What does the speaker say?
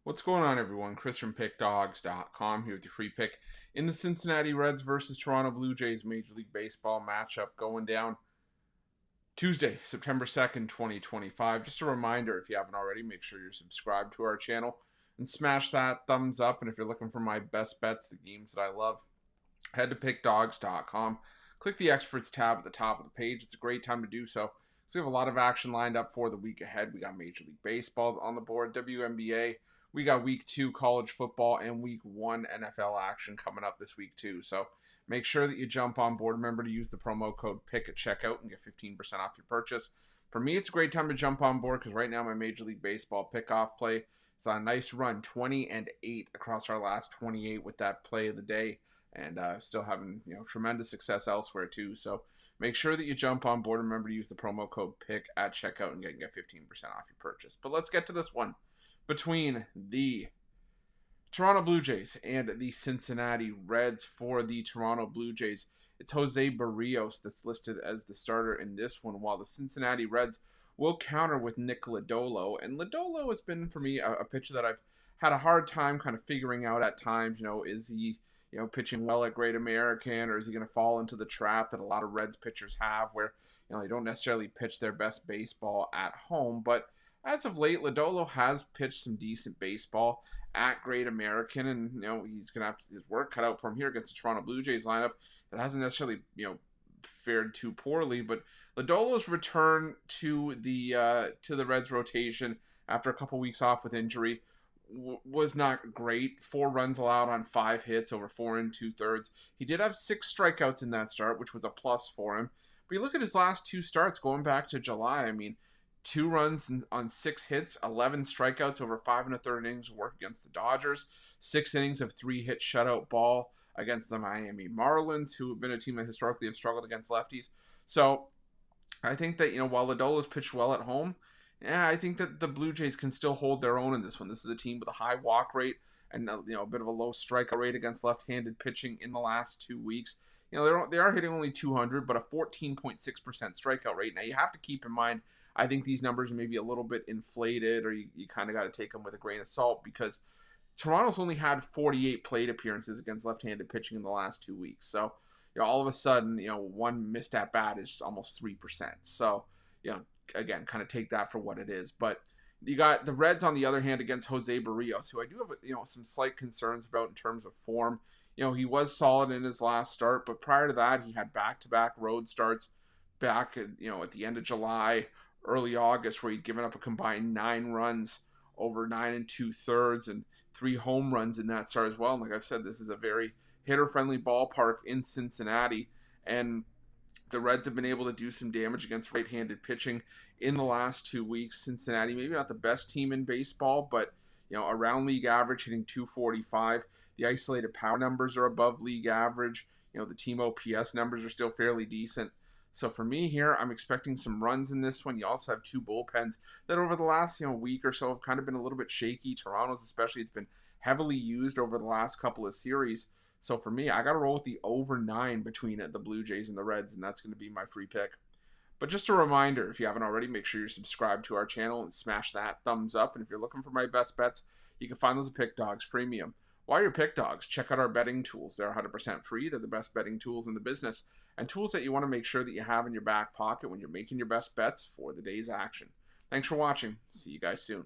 What's going on, everyone? Chris from Pickdawgz.com here with your free pick in the Cincinnati Reds versus Toronto Blue Jays Major League Baseball matchup going down Tuesday, September 2nd, 2025. Just a reminder, if you haven't already, make sure you're subscribed to our channel and smash that thumbs up. And if you're looking for my best bets, the games that I love, head to Pickdawgz.com. Click the Experts tab at the top of the page. It's a great time to do so. So we have a lot of action lined up for the week ahead. We got Major League Baseball on the board, WNBA. We got week 2 college football and week 1 NFL action coming up this week too. So make sure that you jump on board. Remember to use the promo code PICK at checkout and get 15% off your purchase. For me, it's a great time to jump on board because right now my Major League Baseball pickoff play is on a nice run, 20-8 across our last 28 with that play of the day, and still having tremendous success elsewhere too. So make sure that you jump on board. Remember to use the promo code PICK at checkout and get 15% off your purchase. But let's get to this one between the Toronto Blue Jays and the Cincinnati Reds. For the Toronto Blue Jays, it's Jose Barrios that's listed as the starter in this one, while the Cincinnati Reds will counter with Nick Lodolo. And Lodolo has been, for me, a pitcher that I've had a hard time kind of figuring out at times. Is he pitching well at Great American, or is he going to fall into the trap that a lot of Reds pitchers have where they don't necessarily pitch their best baseball at home? But as of late, Lodolo has pitched some decent baseball at Great American, and he's going to have his work cut out for him here against the Toronto Blue Jays lineup that hasn't necessarily fared too poorly. But Lodolo's return to the Reds rotation after a couple weeks off with injury was not great. 4 runs allowed on 5 hits over 4 2/3. He did have 6 strikeouts in that start, which was a plus for him. But you look at his last 2 starts going back to July. I mean, 2 runs on 6 hits, 11 strikeouts over 5 1/3 innings of work against the Dodgers, 6 innings of 3-hit shutout ball against the Miami Marlins, who have been a team that historically have struggled against lefties. So I think that, while Lodolo's pitched well at home, I think that the Blue Jays can still hold their own in this one. This is a team with a high walk rate and a bit of a low strikeout rate against left-handed pitching in the last 2 weeks. They are hitting only 200, but a 14.6% strikeout rate. Now you have to keep in mind, I think these numbers may be a little bit inflated, or you kind of got to take them with a grain of salt, because Toronto's only had 48 plate appearances against left-handed pitching in the last 2 weeks. So, all of a sudden, one missed at bat is almost 3%. So, again, kind of take that for what it is. But you got the Reds, on the other hand, against Jose Barrios, who I do have, some slight concerns about in terms of form. He was solid in his last start, but prior to that, he had back-to-back road starts back at the end of July, early August, where he'd given up a combined 9 runs over 9 2/3 and 3 home runs in that start as well. And like I've said, this is a very hitter-friendly ballpark in Cincinnati, and the Reds have been able to do some damage against right-handed pitching in the last 2 weeks. Cincinnati, maybe not the best team in baseball, but around league average, hitting 245. The isolated power numbers are above league average. The team OPS numbers are still fairly decent. So for me here, I'm expecting some runs in this one. You also have 2 bullpens that over the last week or so have kind of been a little bit shaky. Toronto's especially, it's been heavily used over the last couple of series. So for me, I got to roll with the over 9 between the Blue Jays and the Reds, and that's going to be my free pick. But just a reminder, if you haven't already, make sure you're subscribed to our channel and smash that thumbs up. And if you're looking for my best bets, you can find those at Pickdawgz Premium. While you're Pickdawgz, check out our betting tools. They're 100% free. They're the best betting tools in the business, and tools that you want to make sure that you have in your back pocket when you're making your best bets for the day's action. Thanks for watching. See you guys soon.